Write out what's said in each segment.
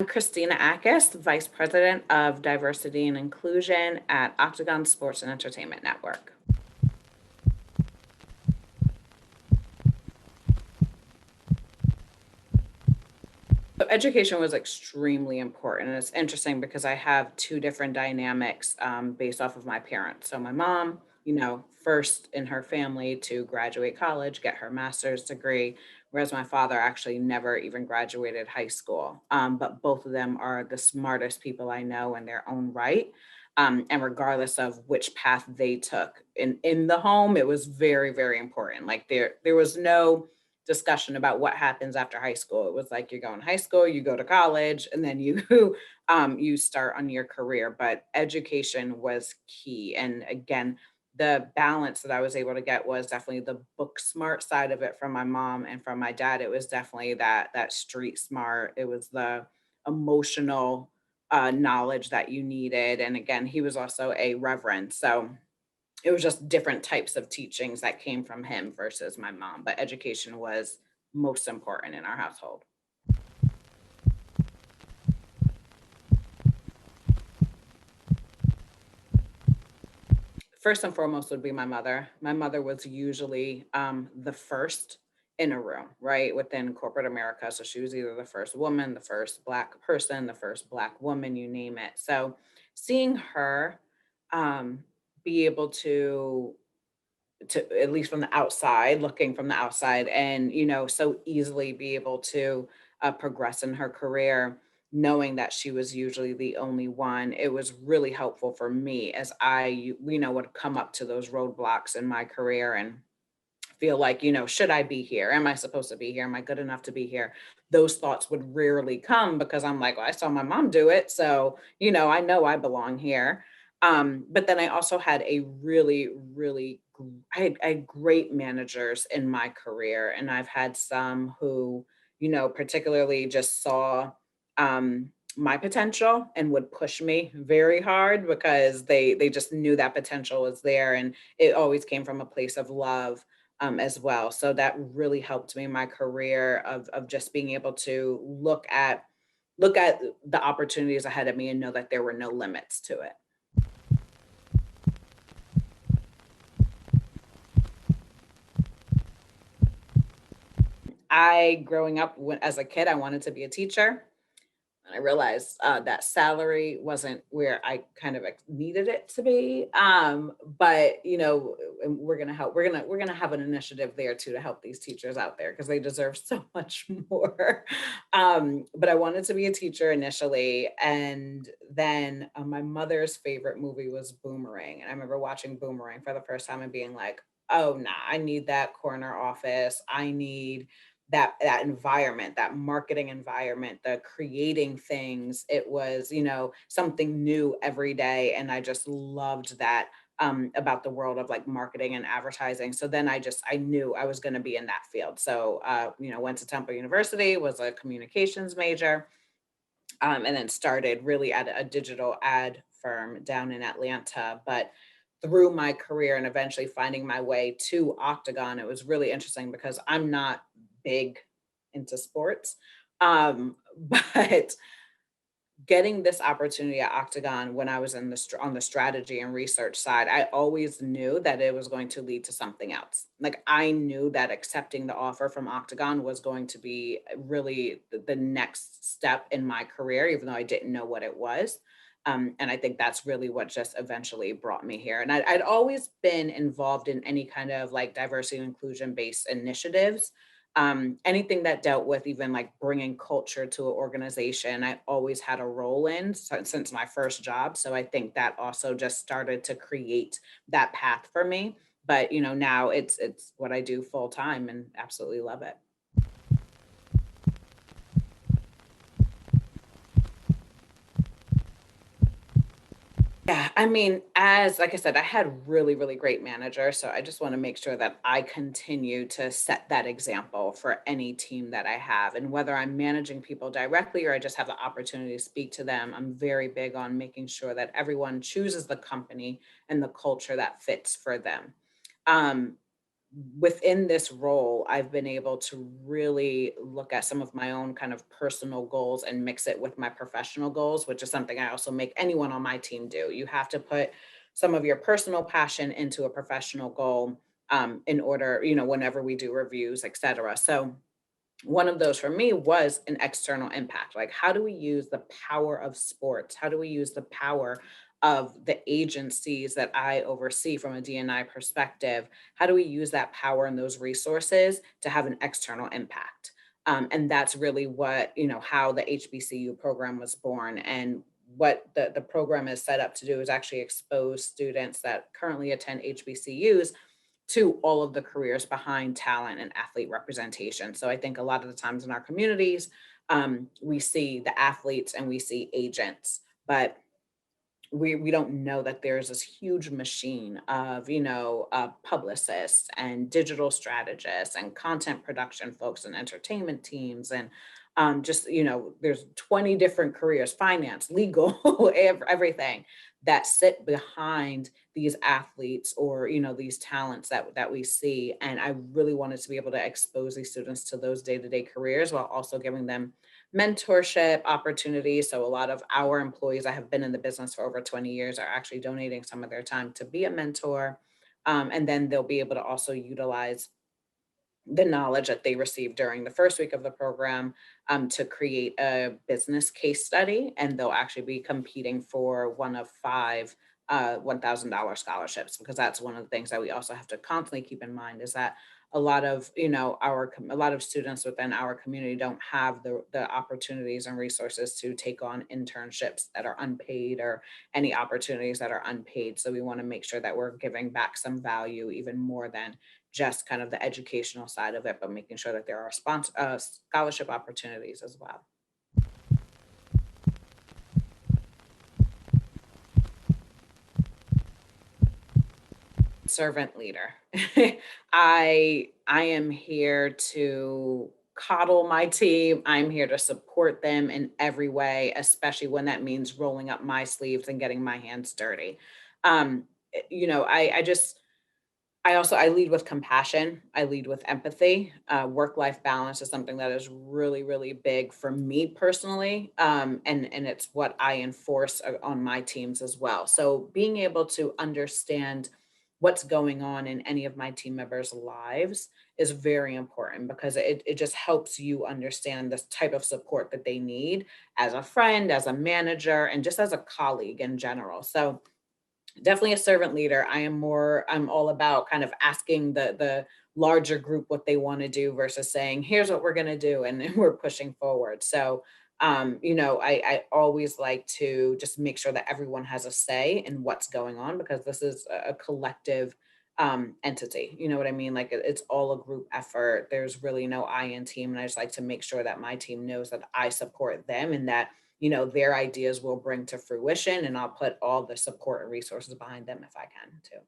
I'm Christina Ackas, Vice President of Diversity and Inclusion at Octagon Sports and Entertainment Network. So education was extremely important. And it's interesting because I have two different dynamics based off of my parents. So my mom, first in her family to graduate college, get her master's degree, whereas my father actually never even graduated high school. But both of them are the smartest people I know in their own right. And regardless of which path they took in the home, it was very, very important. Like there was no discussion about what happens after high school. It was like you're going to high school, you go to college, and then you you start on your career. But education was key. And again, the balance that I was able to get was definitely the book smart side of it from my mom, and from my dad it was definitely that street smart. It was the emotional knowledge that you needed. And again, he was also a reverend, so it was just different types of teachings that came from him versus my mom, but education was most important in our household. First and foremost would be my mother. My mother was usually the first in a room, right, within corporate America. So she was either the first woman, the first Black person, the first Black woman, you name it. So seeing her be able to at least from the outside, looking from the outside, and so easily be able to progress in her career, knowing that she was usually the only one. It was really helpful for me as would come up to those roadblocks in my career and feel like, should I be here? Am I supposed to be here? Am I good enough to be here? Those thoughts would rarely come because I'm like, well, I saw my mom do it. So, I know I belong here. But then I also had I had great managers in my career. And I've had some who, particularly just saw my potential and would push me very hard because they just knew that potential was there. And it always came from a place of love as well. So that really helped me in my career of just being able to look at the opportunities ahead of me and know that there were no limits to it. I growing up as a kid, I wanted to be a teacher. And I realized that salary wasn't where I kind of needed it to be. But and we're gonna help. We're gonna have an initiative there too to help these teachers out there because they deserve so much more. But I wanted to be a teacher initially, and then my mother's favorite movie was Boomerang, and I remember watching Boomerang for the first time and being like, "Oh, nah, I need that corner office. I need." That environment, that marketing environment, the creating things. It was, something new every day. And I just loved that about the world of like marketing and advertising. So then I knew I was going to be in that field. So went to Temple University, was a communications major, and then started really at a digital ad firm down in Atlanta. But through my career and eventually finding my way to Octagon, it was really interesting because I'm not big into sports. But getting this opportunity at Octagon when I was on the strategy and research side, I always knew that it was going to lead to something else. Like I knew that accepting the offer from Octagon was going to be really the next step in my career, even though I didn't know what it was. And I think that's really what just eventually brought me here. And I'd always been involved in any kind of like diversity and inclusion based initiatives, anything that dealt with even like bringing culture to an organization, I always had a role in since my first job. So I think that also just started to create that path for me. But now it's what I do full time and absolutely love it. Yeah, I mean, as like I said, I had really, really great managers. So I just want to make sure that I continue to set that example for any team that I have. And whether I'm managing people directly or I just have the opportunity to speak to them, I'm very big on making sure that everyone chooses the company and the culture that fits for them. Um, within this role, I've been able to really look at some of my own kind of personal goals and mix it with my professional goals, which is something I also make anyone on my team do. You have to put some of your personal passion into a professional goal, in order, whenever we do reviews, et cetera. So one of those for me was an external impact. Like, how do we use the power of sports? How do we use the power of the agencies that I oversee from a DNI perspective? How do we use that power and those resources to have an external impact? And that's really what, how the HBCU program was born. And what the program is set up to do is actually expose students that currently attend HBCUs to all of the careers behind talent and athlete representation. So I think a lot of the times in our communities, we see the athletes and we see agents, but we don't know that there's this huge machine of publicists and digital strategists and content production folks and entertainment teams and just there's 20 different careers, finance, legal, everything that sit behind these athletes or these talents that we see. And I really wanted to be able to expose these students to those day-to-day careers while also giving them mentorship opportunities. So a lot of our employees that have been in the business for over 20 years are actually donating some of their time to be a mentor. And then they'll be able to also utilize the knowledge that they received during the first week of the program, to create a business case study. And they'll actually be competing for one of five $1,000 scholarships, because that's one of the things that we also have to constantly keep in mind is that a lot of a lot of students within our community don't have the opportunities and resources to take on internships that are unpaid or any opportunities that are unpaid. So we want to make sure that we're giving back some value, even more than just kind of the educational side of it, but making sure that there are scholarship opportunities as well. Servant leader. I am here to coddle my team. I'm here to support them in every way, especially when that means rolling up my sleeves and getting my hands dirty. I just I lead with compassion. I lead with empathy. Work-life balance is something that is really, really big for me personally, and it's what I enforce on my teams as well. So being able to understand what's going on in any of my team members' lives is very important, because it just helps you understand the type of support that they need as a friend, as a manager, and just as a colleague in general. So definitely a servant leader. I'm all about kind of asking the larger group what they want to do versus saying, here's what we're going to do, and then we're pushing forward. So I always like to just make sure that everyone has a say in what's going on, because this is a collective entity. You know what I mean? Like it's all a group effort. There's really no I in team. And I just like to make sure that my team knows that I support them and that their ideas will bring to fruition, and I'll put all the support and resources behind them if I can too.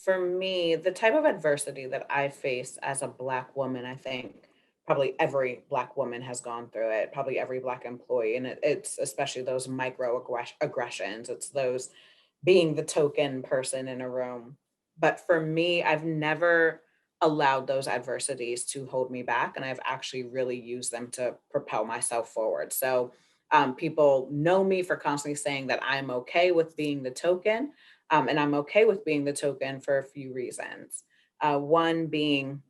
For me, the type of adversity that I face as a Black woman, I think probably every Black woman has gone through it, probably every Black employee. And it's especially those aggressions. It's those being the token person in a room. But for me, I've never allowed those adversities to hold me back. And I've actually really used them to propel myself forward. So people know me for constantly saying that I'm okay with being the token. And I'm okay with being the token for a few reasons. One being,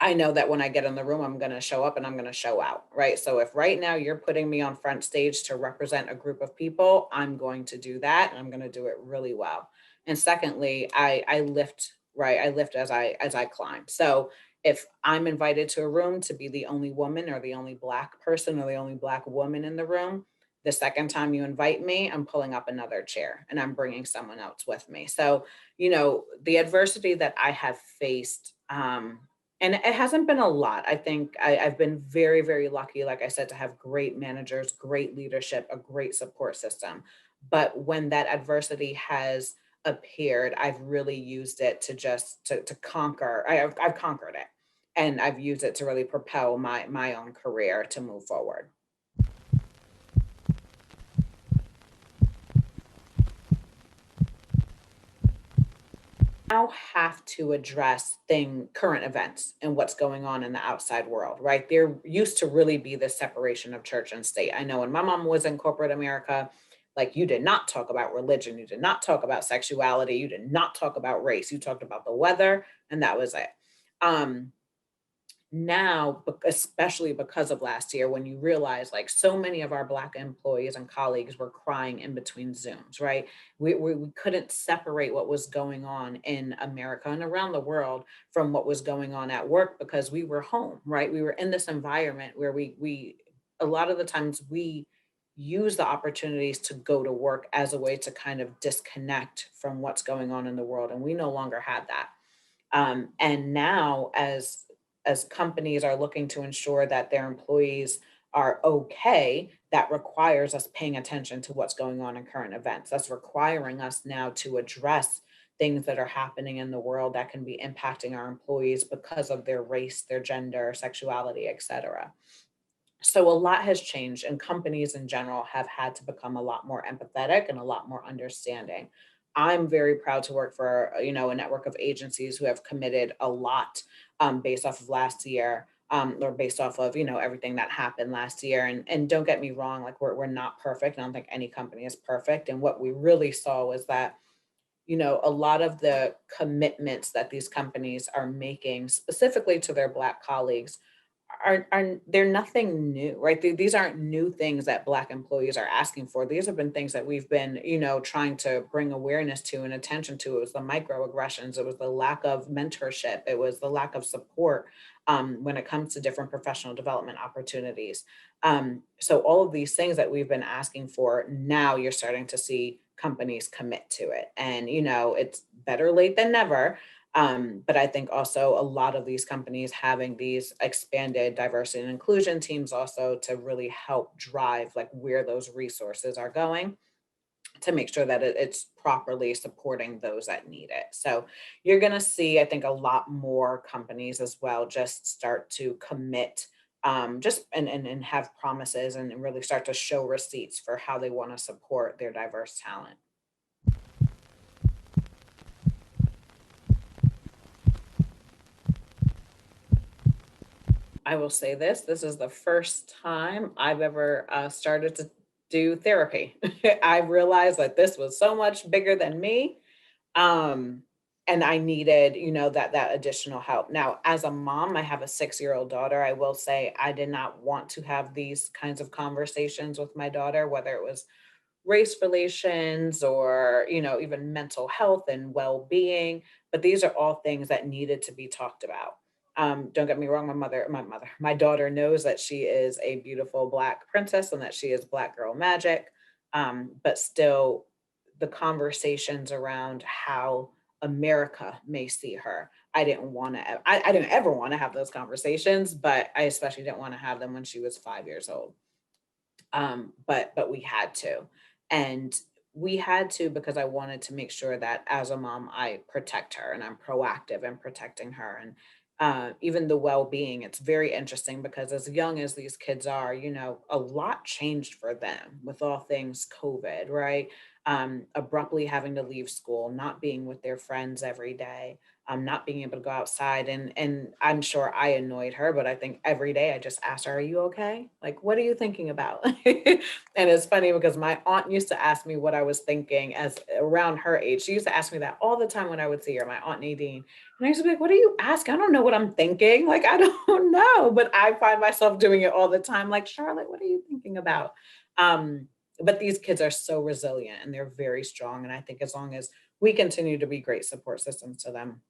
I know that when I get in the room, I'm going to show up and I'm going to show out, right? So if right now you're putting me on front stage to represent a group of people, I'm going to do that and I'm going to do it really well. And secondly, I lift, right? I lift as I climb. So if I'm invited to a room to be the only woman or the only Black person or the only Black woman in the room, the second time you invite me, I'm pulling up another chair and I'm bringing someone else with me. So, the adversity that I have faced, and it hasn't been a lot. I think I've been very, very lucky, like I said, to have great managers, great leadership, a great support system. But when that adversity has appeared, I've really used it to just to conquer. I've conquered it, and I've used it to really propel my own career to move forward. now have to address current events and what's going on in the outside world, right? There used to really be this separation of church and state. I know when my mom was in corporate America, like you did not talk about religion, you did not talk about sexuality, you did not talk about race. You talked about the weather, and that was it. Um, Now, especially because of last year, when you realize like so many of our Black employees and colleagues were crying in between Zooms, right? We couldn't separate what was going on in America and around the world from what was going on at work because we were home, right? We were in this environment where a lot of the times we use the opportunities to go to work as a way to kind of disconnect from what's going on in the world. And we no longer had that. And now, as companies are looking to ensure that their employees are okay, that requires us paying attention to what's going on in current events. That's requiring us now to address things that are happening in the world that can be impacting our employees because of their race, their gender, sexuality, et cetera. So a lot has changed, and companies in general have had to become a lot more empathetic and a lot more understanding. I'm very proud to work for, a network of agencies who have committed a lot, based off of last year, or based off of, everything that happened last year. And don't get me wrong, like we're not perfect. I don't think any company is perfect. And what we really saw was that, a lot of the commitments that these companies are making specifically to their Black colleagues are they're nothing new, right? These aren't new things that Black employees are asking for. These have been things that we've been, trying to bring awareness to and attention to. It was the microaggressions, it was the lack of mentorship, it was the lack of support, when it comes to different professional development opportunities. So all of these things that we've been asking for, now you're starting to see companies commit to it, and it's better late than never. But I think also a lot of these companies having these expanded diversity and inclusion teams also to really help drive like where those resources are going to make sure that it's properly supporting those that need it. So you're going to see, I think, a lot more companies as well just start to commit, just and have promises and really start to show receipts for how they want to support their diverse talent. I will say this is the first time I've ever started to do therapy. I realized that this was so much bigger than me. Um, and I needed, that additional help. Now, as a mom, I have a 6-year-old daughter. I will say I did not want to have these kinds of conversations with my daughter, whether it was race relations or, even mental health and well-being. But these are all things that needed to be talked about. Don't get me wrong, my daughter knows that she is a beautiful Black princess and that she is Black girl magic. But still, the conversations around how America may see her, I didn't want to, I didn't ever want to have those conversations, but I especially didn't want to have them when she was 5 years old. But we had to, and we had to because I wanted to make sure that as a mom I protect her and I'm proactive in protecting her. And even the well-being, it's very interesting because as young as these kids are, a lot changed for them with all things COVID, right? Abruptly having to leave school, not being with their friends every day, not being able to go outside. And I'm sure I annoyed her, but I think every day I just asked her, "Are you okay? Like, what are you thinking about?" And it's funny because my aunt used to ask me what I was thinking as around her age. She used to ask me that all the time when I would see her, my aunt Nadine. And I used to be like, "What are you asking? I don't know what I'm thinking. Like, I don't know." But I find myself doing it all the time. Like, Charlotte, what are you thinking about? But these kids are so resilient and they're very strong. And I think as long as we continue to be great support systems to them,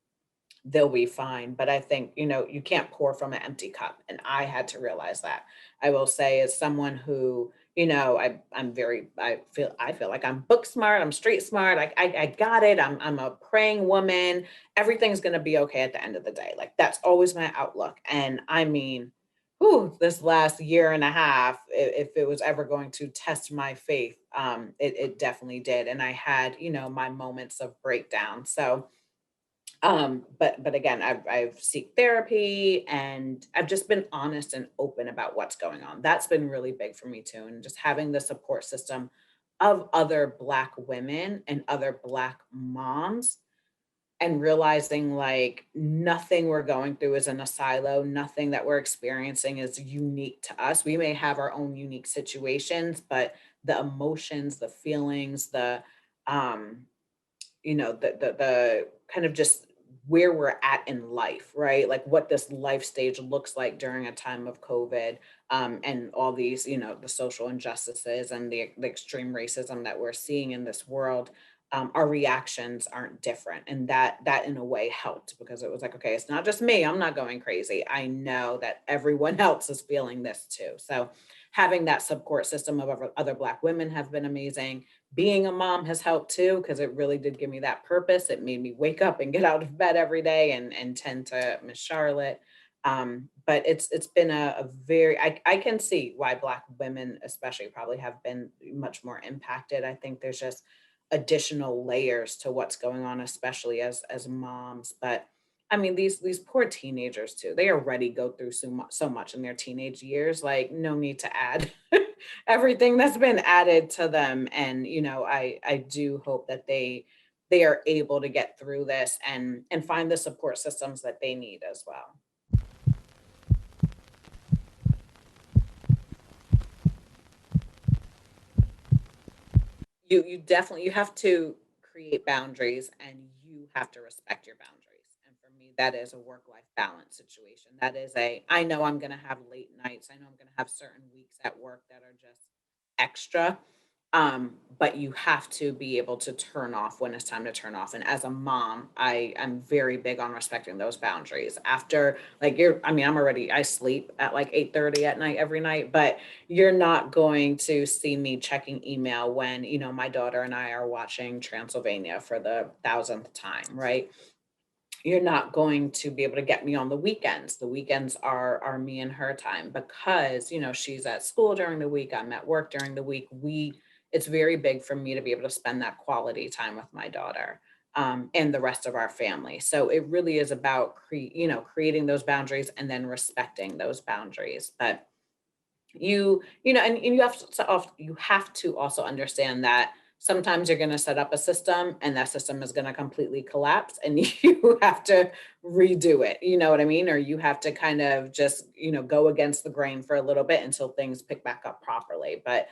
they'll be fine. But I think, you can't pour from an empty cup. And I had to realize that. I will say, as someone who, I feel like I'm book smart, I'm street smart, I got it. I'm a praying woman. Everything's gonna be okay at the end of the day. Like that's always my outlook. And I mean, this last year and a half, if it was ever going to test my faith, it definitely did. And I had, my moments of breakdown. So but again, I've seek therapy and I've just been honest and open about what's going on. That's been really big for me too. And just having the support system of other Black women and other Black moms and realizing like nothing we're going through is in a silo, nothing that we're experiencing is unique to us. We may have our own unique situations, but the emotions, the feelings, um the kind of just where we're at in life, right? Like what this life stage looks like during a time of COVID, and all these, the social injustices and the extreme racism that we're seeing in this world. Our reactions aren't different, and that in a way helped because it was like, okay, it's not just me. I'm not going crazy. I know that everyone else is feeling this too. So having that support system of other Black women have been amazing. Being a mom has helped too, because it really did give me that purpose. It made me wake up and get out of bed every day and tend to Miss Charlotte. But it's been a very I can see why Black women especially probably have been much more impacted. I think there's just additional layers to what's going on, especially as moms. But I mean, these poor teenagers too. They already go through so much in their teenage years. Like, no need to add everything that's been added to them. And I do hope that they are able to get through this and find the support systems that they need as well. You definitely, you have to create boundaries, and you have to respect your boundaries. And for me, that is a work-life balance situation. That is a, I know I'm going to have late nights. I know I'm going to have certain weeks at work that are just extra. But you have to be able to turn off when it's time to turn off. And as a mom, I am very big on respecting those boundaries. After like I mean, I sleep at like 8:30 at night every night, but you're not going to see me checking email when, my daughter and I are watching Transylvania for the thousandth time, right? You're not going to be able to get me on the weekends. The weekends are me and her time because, she's at school during the week, I'm at work during the week. It's very big for me to be able to spend that quality time with my daughter, and the rest of our family. So it really is about creating those boundaries and then respecting those boundaries. But and you have to also understand that sometimes you're going to set up a system and that system is going to completely collapse and you have to redo it, you know what I mean? Or you have to kind of just go against the grain for a little bit until things pick back up properly. But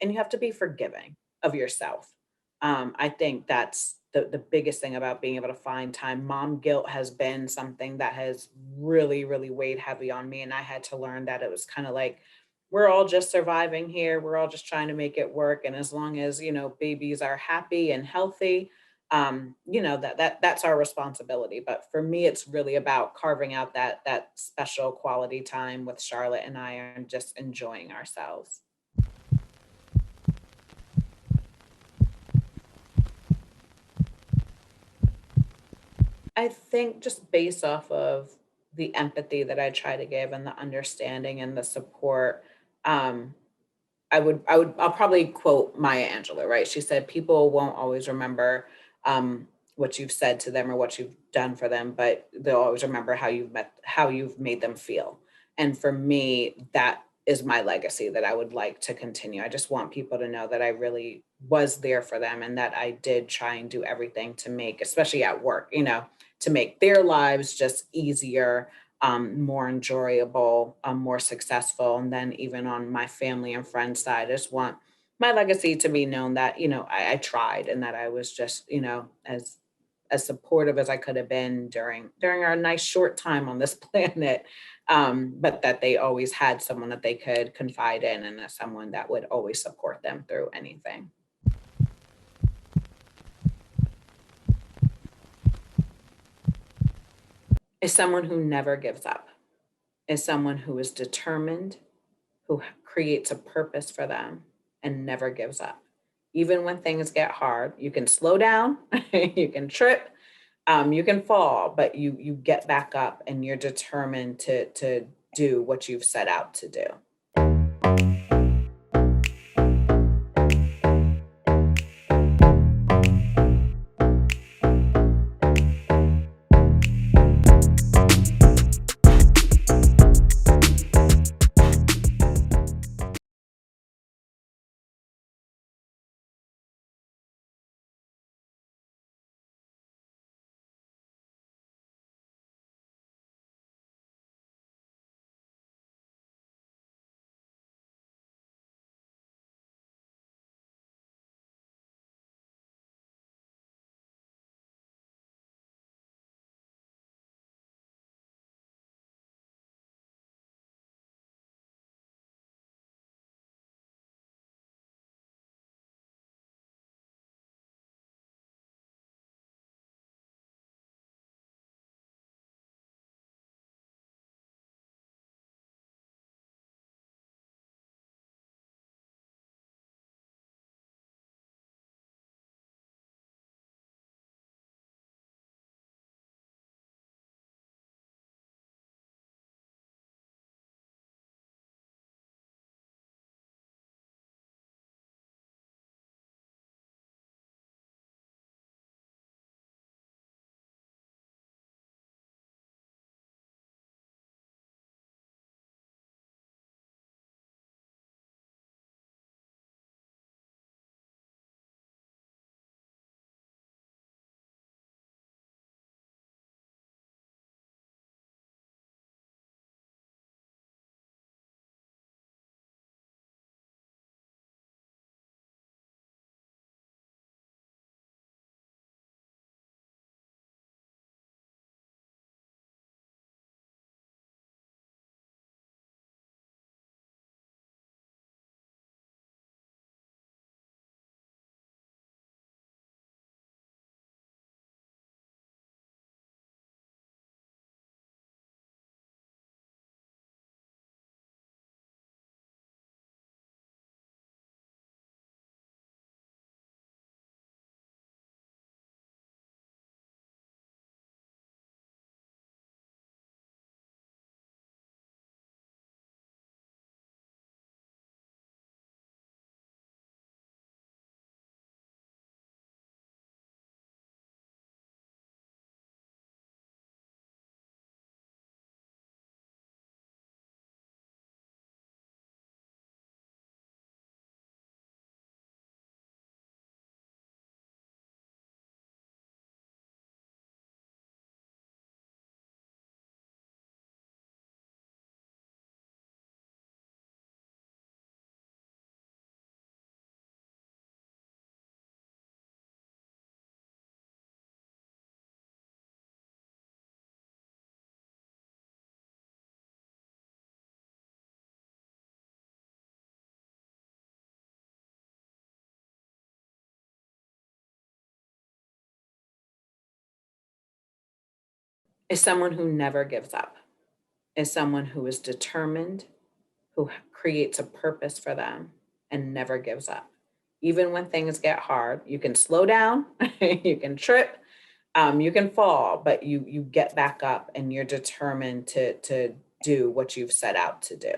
you have to be forgiving of yourself. I think that's the biggest thing about being able to find time. Mom guilt has been something that has really, really weighed heavy on me. And I had to learn that it was kind of like, we're all just surviving here. We're all just trying to make it work. And as long as, babies are happy and healthy, that's our responsibility. But for me, it's really about carving out that special quality time with Charlotte and I and just enjoying ourselves. I think just based off of the empathy that I try to give and the understanding and the support, um, I'll probably quote Maya Angelou, right? She said, people won't always remember what you've said to them or what you've done for them, but they'll always remember how you've made them feel. And for me, that is my legacy that I would like to continue. I just want people to know that I really was there for them and that I did try and do everything to make, especially at work, to make their lives just easier, more enjoyable, more successful. And then even on my family and friends side, I just want my legacy to be known that, I tried and that I was just, as supportive as I could have been during our nice short time on this planet. But that they always had someone that they could confide in and someone that would always support them through anything. Is someone who never gives up, is someone who is determined, who creates a purpose for them and never gives up. Even when things get hard, you can slow down, you can trip, you can fall, but you get back up and you're determined to do what you've set out to do. is someone who never gives up, is someone who is determined, who creates a purpose for them and never gives up. Even when things get hard, you can slow down, you can trip, you can fall, but you get back up and you're determined to do what you've set out to do.